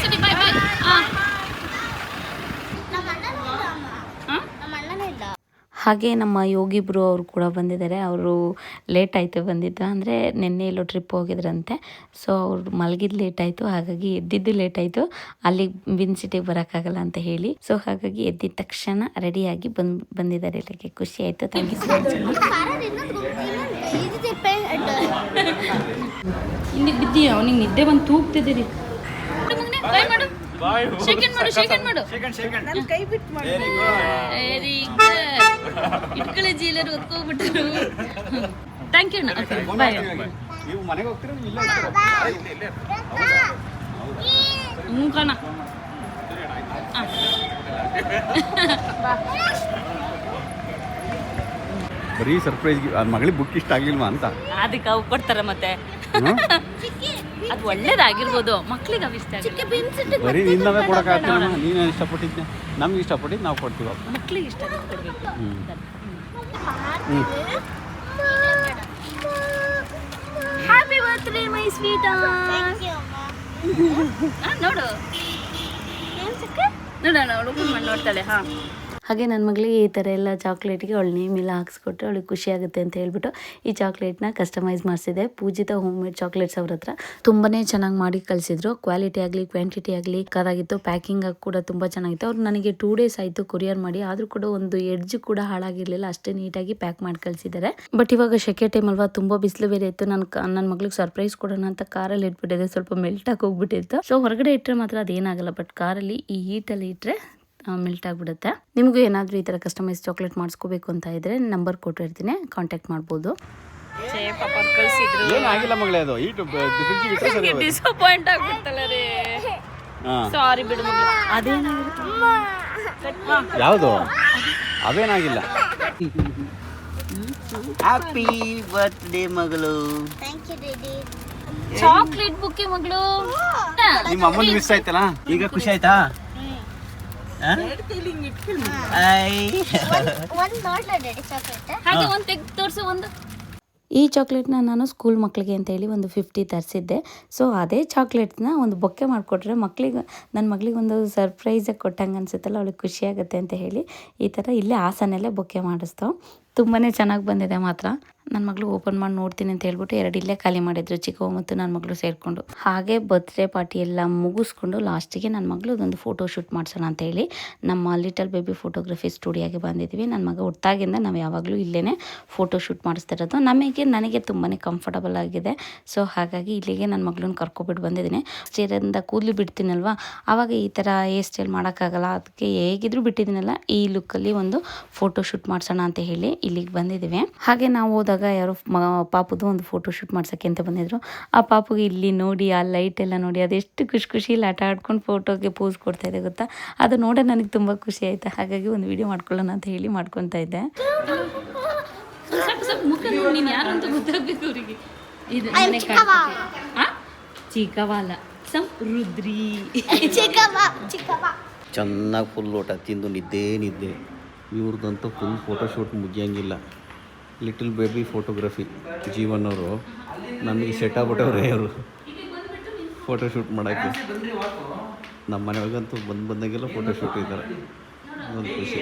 ಸರಿ ಬಾಯ್ ಬಾಯ್. ನಮ್ಮ ಅಣ್ಣನೂ ಇಲ್ಲ. ಹಾಗೆ ನಮ್ಮ ಯೋಗಿ ಬ್ರೋ ಅವರು ಕೂಡ ಬಂದಿದ್ದಾರೆ. ಅವರು ಲೇಟ್ ಆಯಿತು ಬಂದಿದ್ದು, ಅಂದರೆ ನಿನ್ನೆ ಎಲ್ಲೋ ಟ್ರಿಪ್ ಹೋಗಿದ್ರಂತೆ. ಸೊ ಅವ್ರು ಮಲಗಿದ್ದು ಲೇಟ್ ಆಯಿತು, ಹಾಗಾಗಿ ಎದ್ದಿದ್ದು ಲೇಟ್ ಆಯಿತು. ಅಲ್ಲಿಗೆ ಬಿನ್ ಸಿಟಿಗೆ ಬರೋಕ್ಕಾಗಲ್ಲ ಅಂತ ಹೇಳಿ. ಸೊ ಹಾಗಾಗಿ ಎದ್ದಿದ ತಕ್ಷಣ ರೆಡಿಯಾಗಿ ಬಂದಿದ್ದಾರೆ. ಇಲ್ಲಿಗೆ ಖುಷಿ ಆಯಿತು. Thank you so much. ಹಿಂದಿಗೆ ಬಿದ್ದೀಯ, ಅವನಿಗೆ ನಿದ್ದೆ ಬಂದು ತೂಗ್ತಿದ್ದೀರಿ. ಬಾಯ್ ಮಾಡು, ಶೇಕನ್ ಮಾಡು. ನನ್ನ ಕೈ ಬಿಟ್ಟು ಮಾಡಿ. Very good. ಇಟ್ಕೊಳ್ಳಿ ಜೀಲರು ಒತ್ಕೋಗ್ಬಿಟ್ಟರು. ಥ್ಯಾಂಕ್ ಯು ಅಣ್ಣ. ಬಾಯ್. ನೀವು ಮನೆಗೆ ಹೋಗ್ತೀರಾ ಇಲ್ಲ? ಹ್ಞೂ ಕಣ. ಬರೀ ಸರ್ಪ್ರೈಸ್ಗೆ ಮಗಳಿಗೆ ಬುಕ್ ಇಷ್ಟ ಆಗ್ಲಿಲ್ವಾ ಅಂತ ಅದಕ್ಕೆ ಅವು ಕೊಡ್ತಾರೆ ಮತ್ತೆ. ಅದು ಒಳ್ಳೇದಾಗಿರ್ಬೋದು, ಮಕ್ಳಿಗೆ ಅವು ಇಷ್ಟ ಆಗುತ್ತೆ. ಬರೀ ನಿನ್ನವೇ ಕೊಡೋಕ್ಕಾಗ್ತದೆ. ನೀನು ಇಷ್ಟಪಟ್ಟಿದ್ದೆ, ನಮ್ಗೆ ಇಷ್ಟಪಟ್ಟಿದ್ದು ನಾವು ಕೊಡ್ತೀವ. ಮಕ್ಳಿಗೆ ಇಷ್ಟ ಕೊಡ್ಬೇಕು. Happy birthday my sweet. ನೋಡು ನೋಡ್ತಾಳೆ. ಹಾ ಹಾಗೆ ನನ್ನ ಮಗಳಿಗೆ ಈ ಥರ ಎಲ್ಲ ಚಾಕ್ಲೇಟ್ಗೆ ಅವಳು ನೇಮ್ ಎಲ್ಲ ಹಾಕ್ಸ್ಕೊಟ್ಟು ಅವಳಿಗೆ ಖುಷಿ ಆಗುತ್ತೆ ಅಂತ ಹೇಳ್ಬಿಟ್ಟು ಈ ಚಾಕ್ಲೇಟ್ನ ಕಸ್ಟಮೈಸ್ ಮಾಡಿಸಿದೆ. ಪೂಜಿತಾ ಹೋಮ್ ಮೇಡ್ ಚಾಕ್ಲೇಟ್ಸ್ ಅವ್ರ ಹತ್ರ ತುಂಬಾ ಚೆನ್ನಾಗಿ ಮಾಡಿ ಕಳಿಸಿದ್ರು. ಕ್ವಾಲಿಟಿ ಆಗಲಿ ಕ್ವಾಂಟಿಟಿ ಆಗಲಿ ಕದಾಗಿತ್ತು. ಪ್ಯಾಕಿಂಗ್ ಕೂಡ ತುಂಬ ಚೆನ್ನಾಗಿತ್ತು. ಅವ್ರು ನನಗೆ 2 days ಆಯಿತು ಕೊರಿಯರ್ ಮಾಡಿ, ಆದರೂ ಕೂಡ ಒಂದು ಎಡ್ಜ್ ಕೂಡ ಹಾಳಾಗಿರಲಿಲ್ಲ, ಅಷ್ಟೇ ನೀಟಾಗಿ ಪ್ಯಾಕ್ ಮಾಡಿ ಕಳಿಸಿದ್ದಾರೆ. ಬಟ್ ಇವಾಗ ಸೆಕೆ ಟೈಮ್ ಅಲ್ವಾ, ತುಂಬ ಬಿಸಿಲು ಬೇರೆ ಇತ್ತು. ನನ್ನ ಮಗಳಿಗೆ ಸರ್ಪ್ರೈಸ್ ಕೊಡೋಣ ಅಂತ ಕಾರಲ್ಲಿ ಇಟ್ಬಿಟ್ಟಿದೆ, ಸ್ವಲ್ಪ ಮೆಲ್ಟಾಗಿ ಹೋಗ್ಬಿಟ್ಟಿತ್ತು. ಸೊ ಹೊರಗಡೆ ಇಟ್ಟರೆ ಮಾತ್ರ ಅದೇನಾಗಲ್ಲ, ಬಟ್ ಕಾರಲ್ಲಿ ಈ ಹೀಟಲ್ಲಿ ಇಟ್ಟರೆ ಮೆಲ್ಟ್ ಆಗಿಬಿಡುತ್ತೆ. ನಿಮಗೂ ಏನಾದರೂ ಈ ಥರ ಕಸ್ಟಮೈಸ್ ಚಾಕ್ಲೇಟ್ ಮಾಡಿಸ್ಕೋಬೇಕು ಅಂತ ಇದ್ದರೆ ನಂಬರ್ ಕೊಟ್ಟಿರ್ತೀನಿ, ಕಾಂಟ್ಯಾಕ್ಟ್ ಮಾಡ್ಬೋದು. ಏನಾಗಿಲ್ಲ ಮಗಳೇ, ಅದು ಡಿಸಪಾಯಿಂಟ್ ಆಗ್ಬಿಡ್ತಲ್ಲ ರೀ. ಸಾರಿ ಬಿಡು ಮಗಳು. ಅದೇನಾಗಿರುತ್ತೆ ಯಾವುದು ಅವೇನಾಗಿಲ್ಲ. ಹ್ಯಾಪಿ ಬರ್ತ್ಡೇ ಮಗಳು. ಥ್ಯಾಂಕ್ ಯು ಡಿಡಿ. ಚಾಕ್ಲೇಟ್ ಬುಕ್ಕೆ ಮಗಳು. ನಿಮ್ಮ ಅಮ್ಮನ ಮಿಸ್ ಆಯ್ತಲ್ಲ, ಈಗ ಖುಷಿ ಆಯ್ತಾ? ಒಂದು ನೋಡ್ಲಾ ಡಿಡಿ ಚಾಕ್ಲೇಟ್? ಹಾಗೆ ಒಂದು ತೆಗ್ದು ತೋರಿಸು ಒಂದು. ಈ ಚಾಕ್ಲೇಟ್ನ ನಾನು ಸ್ಕೂಲ್ ಮಕ್ಕಳಿಗೆ ಅಂತೇಳಿ ಒಂದು 50 ತರಿಸಿದ್ದೆ. ಸೊ ಅದೇ ಚಾಕ್ಲೇಟ್ನ ಒಂದು ಬೊಕ್ಕೆ ಮಾಡಿಕೊಟ್ರೆ ನನ್ನ ಮಗಳಿಗೆ ಒಂದು ಸರ್ಪ್ರೈಸಾಗಿ ಕೊಟ್ಟಂಗೆ ಅನಿಸುತ್ತಲ್ಲ, ಅವಳಿಗೆ ಖುಷಿಯಾಗುತ್ತೆ ಅಂತ ಹೇಳಿ ಈ ಥರ ಇಲ್ಲೇ ಹಾಸನಲ್ಲೇ ಬೊಕ್ಕೆ ಮಾಡಿಸ್ತಾವೆ. ತುಂಬಾ ಚೆನ್ನಾಗಿ ಬಂದಿದೆ ಮಾತ್ರ. ನನ್ನ ಮಗಳು ಓಪನ್ ಮಾಡಿ ನೋಡ್ತೀನಿ ಅಂತ ಹೇಳ್ಬಿಟ್ಟು 2 ಇಲ್ಲೇ ಖಾಲಿ ಮಾಡಿದ್ರು, ಚಿಕ್ಕವ ಮತ್ತು ನನ್ನ ಮಗಳು ಸೇರಿಕೊಂಡು. ಹಾಗೆ ಬರ್ತ್ಡೇ ಪಾರ್ಟಿ ಎಲ್ಲ ಮುಗಿಸ್ಕೊಂಡು ಲಾಸ್ಟಿಗೆ ನನ್ನ ಮಗಳು ಒಂದು ಫೋಟೋ ಶೂಟ್ ಮಾಡಿಸೋಣ ಅಂತ ಹೇಳಿ ನಮ್ಮ ಲಿಟಲ್ ಬೇಬಿ ಫೋಟೋಗ್ರಫಿ ಸ್ಟುಡಿಯೋಗೆ ಬಂದಿದ್ವಿ. ನನ್ನ ಮಗ ಹುಟ್ಟಾಗಿಂದ ನಾವು ಯಾವಾಗಲೂ ಇಲ್ಲೇ ಫೋಟೋ ಶೂಟ್ ಮಾಡಿಸ್ತಾ ಇರೋದು. ನನಗೆ ತುಂಬಾ ಕಂಫರ್ಟಬಲ್ ಆಗಿದೆ. ಸೊ ಹಾಗಾಗಿ ಇಲ್ಲಿಗೆ ನನ್ನ ಮಗಳನ್ನ ಕರ್ಕೊಬಿಟ್ಟು ಬಂದಿದ್ದೀನಿ. ಸ್ಟೇರಿಂದ ಕೂದಲು ಬಿಡ್ತೀನಲ್ವ, ಆವಾಗ ಈ ಥರ ಹೇರ್ ಸ್ಟೈಲ್ ಮಾಡೋಕ್ಕಾಗಲ್ಲ, ಅದಕ್ಕೆ ಹೇಗಿದ್ರು ಬಿಟ್ಟಿದ್ದೀನಲ್ಲ, ಈ ಲುಕ್ಕಲ್ಲಿ ಒಂದು ಫೋಟೋ ಶೂಟ್ ಮಾಡಿಸೋಣ ಅಂತ ಹೇಳಿ ಇಲ್ಲಿಗೆ ಬಂದಿದ್ದೀವಿ. ಹಾಗೆ ನಾವು ಹೋದಾಗ ಯಾರೋ ಪಾಪುದು ಒಂದು ಫೋಟೋ ಶೂಟ್ ಮಾಡ್ಸೋಕ್ಕೆ ಅಂತ ಬಂದಿದ್ರು. ಆ ಪಾಪುಗೆ ಇಲ್ಲಿ ನೋಡಿ ಆ ಲೈಟ್ ಎಲ್ಲ ನೋಡಿ ಅದೆಷ್ಟು ಖುಷಿಯಲ್ಲಿ ಆಟ ಆಡ್ಕೊಂಡು ಫೋಟೋಗೆ ಪೋಸ್ ಕೊಡ್ತಾ ಇದೆ ಗೊತ್ತಾ. ಅದು ನೋಡೋ ನನಗೆ ತುಂಬ ಖುಷಿ ಆಯಿತು. ಹಾಗಾಗಿ ಒಂದು ವಿಡಿಯೋ ಮಾಡ್ಕೊಳ್ಳೋಣ ಅಂತ ಹೇಳಿ ಮಾಡ್ಕೊತಾ ಇದ್ದೆ. ಮುಖ ನೋಡಿ, ನೀನು ಯಾರು ಅಂತ ಗೊತ್ತಾಗಬೇಕು ಅವರಿಗೆ. ಇದು ಚಿಕ್ಕವಾಲ ರುದ್ರಿ. ಚೆನ್ನಾಗಿ ಫುಲ್ ಊಟ ತಿಂದು ನಿದ್ದೆ. ಇವ್ರದ್ದಂತೂ ಫುಲ್ ಫೋಟೋಶೂಟ್ ಮುಗಿಯಂಗಿಲ್ಲ. ಲಿಟಲ್ ಬೇಬಿ ಫೋಟೋಗ್ರಫಿ ಜೀವನ್ ಅವರು ನಮಗೆ ಸೆಟ್ ಆಗ್ಬಿಟ್ಟವ್ರೆ ಅವರು ಫೋಟೋಶೂಟ್ ಮಾಡೋಕ್ಕೆ. ನಮ್ಮ ಮನೆಯಾಗಂತೂ ಬಂದಾಗೆಲ್ಲ ಫೋಟೋಶೂಟ್ ಇದ್ದಾರೆ. ಒಂದು ಖುಷಿ.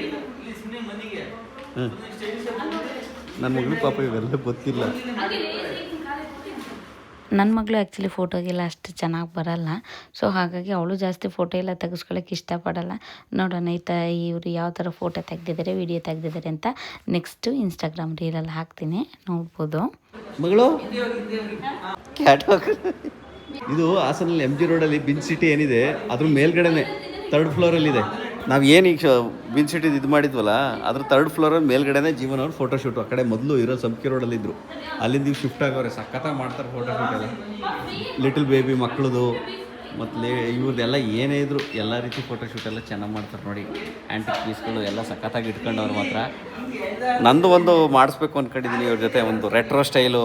ನನ್ನ ಮಗಳು ಪಾಪ ಇವೆಲ್ಲ ಗೊತ್ತಿಲ್ಲ. ನನ್ನ ಮಗಳು ಆ್ಯಕ್ಚುಲಿ ಫೋಟೋಗೆಲ್ಲ ಅಷ್ಟು ಚೆನ್ನಾಗಿ ಬರಲ್ಲ. ಸೊ ಹಾಗಾಗಿ ಅವಳು ಜಾಸ್ತಿ ಫೋಟೋ ಎಲ್ಲ ತೆಗೆಸ್ಕೊಳ್ಳೋಕೆ ಇಷ್ಟಪಡಲ್ಲ. ನೋಡೋಣ ಇವರು ಯಾವ ಥರ ಫೋಟೋ ತೆಗೆದಿದ್ದಾರೆ, ವಿಡಿಯೋ ತೆಗೆದಿದ್ದಾರೆ ಅಂತ ನೆಕ್ಸ್ಟು ಇನ್ಸ್ಟಾಗ್ರಾಮ್ ರೀಲಲ್ಲಿ ಹಾಕ್ತೀನಿ, ನೋಡ್ಬೋದು. ಮಗಳು ಕ್ಯಾಟ್ ವಾಕ್. ಇದು ಹಾಸನಲ್ಲಿ MG ರೋಡಲ್ಲಿ ಬಿನ್ ಸಿಟಿ ಏನಿದೆ ಅದ್ರ ಮೇಲ್ಗಡೆನೆ 3rd ಫ್ಲೋರಲ್ಲಿದೆ. ನಾವು ಏನೀಗ ಬಿನ್ ಸಿಟಿ ಇದು ಮಾಡಿದ್ವಲ್ಲ, ಅದ್ರ 3rd ಫ್ಲೋರಲ್ಲಿ ಮೇಲ್ಗಡೆನೆ ಜೀವನ್ ಅವ್ರು ಫೋಟೋಶೂಟ್. ಆ ಕಡೆ ಮೊದಲು ಇರೋ ಸಂಪ್ಕಿ ರೋಡಲ್ಲಿದ್ದರು, ಅಲ್ಲಿಂದ ಈಗ ಶಿಫ್ಟ್ ಆಗೋರೆ. ಸಖತ್ತಾಗಿ ಮಾಡ್ತಾರೆ ಫೋಟೋಶೂಟ್ ಎಲ್ಲ. ಲಿಟಲ್ ಬೇಬಿ ಮಕ್ಕಳದು ಮತ್ತು ಇವ್ರದ್ದೆಲ್ಲ ಏನೇ ಇದ್ರು ಎಲ್ಲ ರೀತಿ ಫೋಟೋಶೂಟ್ ಎಲ್ಲ ಚೆನ್ನಾಗಿ ಮಾಡ್ತಾರೆ ನೋಡಿ. ಆ್ಯಂಟಿಕ್ ಪೀಸ್ಗಳು ಎಲ್ಲ ಸಖತ್ತಾಗಿ ಇಟ್ಕೊಂಡವ್ರು ಮಾತ್ರ. ನಂದು ಒಂದು ಮಾಡಿಸ್ಬೇಕು ಅಂದ್ಕೊಂಡಿದ್ದೀನಿ ಇವ್ರ ಜೊತೆ, ಒಂದು ರೆಟ್ರೋ ಸ್ಟೈಲು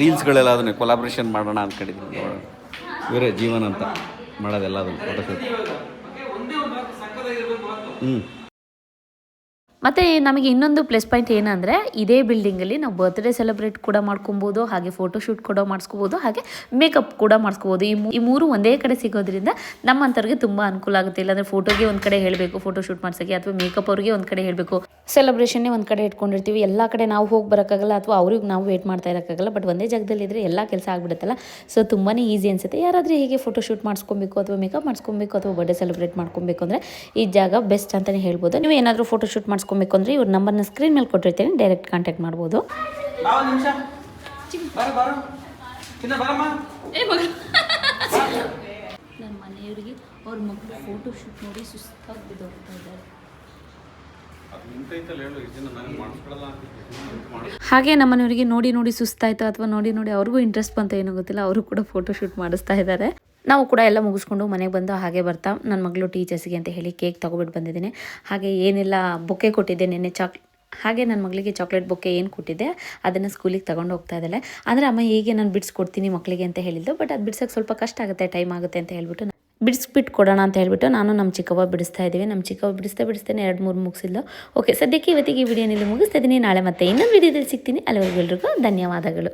ರೀಲ್ಸ್ಗಳೆಲ್ಲ ಅದನ್ನೇ ಕೊಲಾಬ್ರೇಷನ್ ಮಾಡೋಣ ಅಂದ್ಕೊಂಡಿದ್ದೀನಿ. ನೋಡೋಣ, ಇವರೇ ಜೀವನ್ ಅಂತ ಮಾಡೋದೆಲ್ಲ ಅದನ್ನು ಫೋಟೋಶೂಟ್. ಮತ್ತು ನಮಗೆ ಇನ್ನೊಂದು ಪ್ಲಸ್ ಪಾಯಿಂಟ್ ಏನಂದರೆ, ಇದೇ ಬಿಲ್ಡಿಂಗಲ್ಲಿ ನಾವು ಬರ್ತ್ಡೇ ಸೆಲೆಬ್ರೇಟ್ ಕೂಡ ಮಾಡ್ಕೊಬೋದು, ಹಾಗೆ ಫೋಟೋಶೂಟ್ ಕೂಡ ಮಾಡಿಸ್ಕೋಬೋದು, ಹಾಗೆ ಮೇಕಪ್ ಕೂಡ ಮಾಡಿಸ್ಕೋಬೋದು. ಈ ಮೂರು ಒಂದೇ ಕಡೆ ಸಿಗೋದ್ರಿಂದ ನಮ್ಮಂಥವ್ರಿಗೆ ತುಂಬ ಅನುಕೂಲ ಆಗುತ್ತೆ. ಇಲ್ಲಾಂದರೆ ಫೋಟೋಗೆ ಒಂದು ಕಡೆ ಹೇಳಬೇಕು ಫೋಟೋಶೂಟ್ ಮಾಡ್ಸೋಕ್ಕೆ, ಅಥವಾ ಮೇಕಪ್ ಅವ್ರಿಗೆ ಒಂದು ಕಡೆ ಹೇಳಬೇಕು, ಸೆಲೆಬ್ರೇಷನ್ನೇ ಒಂದು ಕಡೆ ಇಟ್ಕೊಂಡಿರ್ತೀವಿ. ಎಲ್ಲ ಕಡೆ ನಾವು ಹೋಗಿ ಬರೋಕ್ಕಾಗಲ್ಲ, ಅಥವಾ ಅವ್ರಿಗೆ ನಾವು ವೇಟ್ ಮಾಡ್ತಾ ಇರೋಕ್ಕಾಗಲ್ಲ. ಬಟ್ ಒಂದೇ ಜಾಗದಲ್ಲಿ ಇದ್ದರೆ ಎಲ್ಲ ಕೆಲಸ ಆಗಿಬಿಡುತ್ತಲ್ಲ. ಸೊ ತುಂಬಾ ಈಸಿ ಅನಿಸುತ್ತೆ. ಯಾರಾದರೂ ಹೀಗೆ ಫೋಟೋಶೂಟ್ ಮಾಡಿಸ್ಕೊಬೇಕು, ಅಥವಾ ಮೇಕಪ್ ಮಾಡಿಸ್ಕೊಬೇಕು, ಅಥವಾ ಬರ್ಡೇ ಸೆಲೆಬ್ರೇಟ್ ಮಾಡ್ಕೊಬೇಕು ಅಂದರೆ ಈ ಜಾಗ ಬೆಸ್ಟ್ ಅಂತಲೇ ಹೇಳ್ಬೋದು. ನೀವು ಏನಾದರೂ ಫೋಟೋಶೂಟ್ ಮಾಡಿಸ್ಕೊಬೇಕು ಅಂದರೆ ಇವ್ರ ನಂಬರ್ನ ಸ್ಕ್ರೀನ್ ಮೇಲೆ ಕೊಟ್ಟಿರ್ತೀನಿ, ಡೈರೆಕ್ಟ್ ಕಾಂಟ್ಯಾಕ್ಟ್ ಮಾಡ್ಬೋದು. ನನ್ನ ಮನೆಯವರಿಗೆ ಅವ್ರ ಮಕ್ಕಳು ಫೋಟೋಶೂಟ್ ನೋಡಿ ಸುಸ್ತಾಗಿ ಬಿದ್ದೋಗ್ತಾ ಇದ್ದಾರೆ. ಹಾಗೆ ನಮ್ಮನೆಯವರಿಗೆ ನೋಡಿ ಸುಸ್ತಾಯಿತು, ಅಥವಾ ನೋಡಿ ಅವ್ರಿಗೂ ಇಂಟ್ರೆಸ್ಟ್ ಬಂತ ಏನೋ ಗೊತ್ತಿಲ್ಲ, ಅವರು ಕೂಡ ಫೋಟೋಶೂಟ್ ಮಾಡಿಸ್ತಾ ಇದ್ದಾರೆ. ನಾವು ಕೂಡ ಎಲ್ಲ ಮುಗಿಸ್ಕೊಂಡು ಮನೆಗೆ ಬಂದು ಹಾಗೆ ಬರ್ತಾ ನನ್ನ ಮಗಳು ಟೀಚರ್ಸ್ಗೆ ಅಂತ ಹೇಳಿ ಕೇಕ್ ತೊಗೊಬಿಟ್ಟು ಬಂದಿದ್ದೀನಿ. ಹಾಗೆ ಏನೆಲ್ಲ ಬೊಕ್ಕೆ ಕೊಟ್ಟಿದ್ದೆ ನೆನ್ನೆ ಹಾಗೆ ನನ್ನ ಮಗಳಿಗೆ ಚಾಕ್ಲೇಟ್ ಬೊಕ್ಕೆ ಏನು ಕೊಟ್ಟಿದ್ದೆ ಅದನ್ನು ಸ್ಕೂಲಿಗೆ ತೊಗೊಂಡು ಹೋಗ್ತಾ ಇದ್ದಾಳೆ. ಅಂದರೆ ಅಮ್ಮ ಹೇಗೆ ನಾನು ಬಿಡಿಸ್ಕೊಡ್ತೀನಿ ಮಕ್ಕಳಿಗೆ ಅಂತ ಹೇಳಿದ್ದು, ಬಟ್ ಅದು ಬಿಡ್ಸೋಕ್ಕೆ ಸ್ವಲ್ಪ ಕಷ್ಟ ಆಗುತ್ತೆ, ಟೈಮ್ ಆಗುತ್ತೆ ಅಂತ ಹೇಳ್ಬಿಟ್ಟು ಬಿಡಿಸ್ಬಿಟ್ಟು ಕೊಡೋಣ ಅಂತ ಹೇಳ್ಬಿಟ್ಟು ನಾನು ನಮ್ಮ ಚಿಕ್ಕವ್ವ ಬಿಡಿಸ್ತಾ ಇದ್ದೀವಿ. ನಮ್ಮ ಚಿಕ್ಕವ್ವ ಬಿಡಿಸ್ತೇನೆ 2-3 ಮುಗಿಸಿದ್ದು. ಓಕೆ, ಸದ್ಯಕ್ಕೆ ಇವತ್ತಿಗೆ ಈ ವಿಡಿಯೋನಲ್ಲಿ ಮುಗಿಸ್ತಾ ಇದ್ದೀನಿ. ನಾಳೆ ಮತ್ತೆ ಇನ್ನೊಂದು ವಿಡಿಯೋದಲ್ಲಿ ಸಿಗ್ತೀನಿ. ಅಲ್ಲಿವರೆಗೂ ಎಲ್ರಿಗೂ ಧನ್ಯವಾದಗಳು.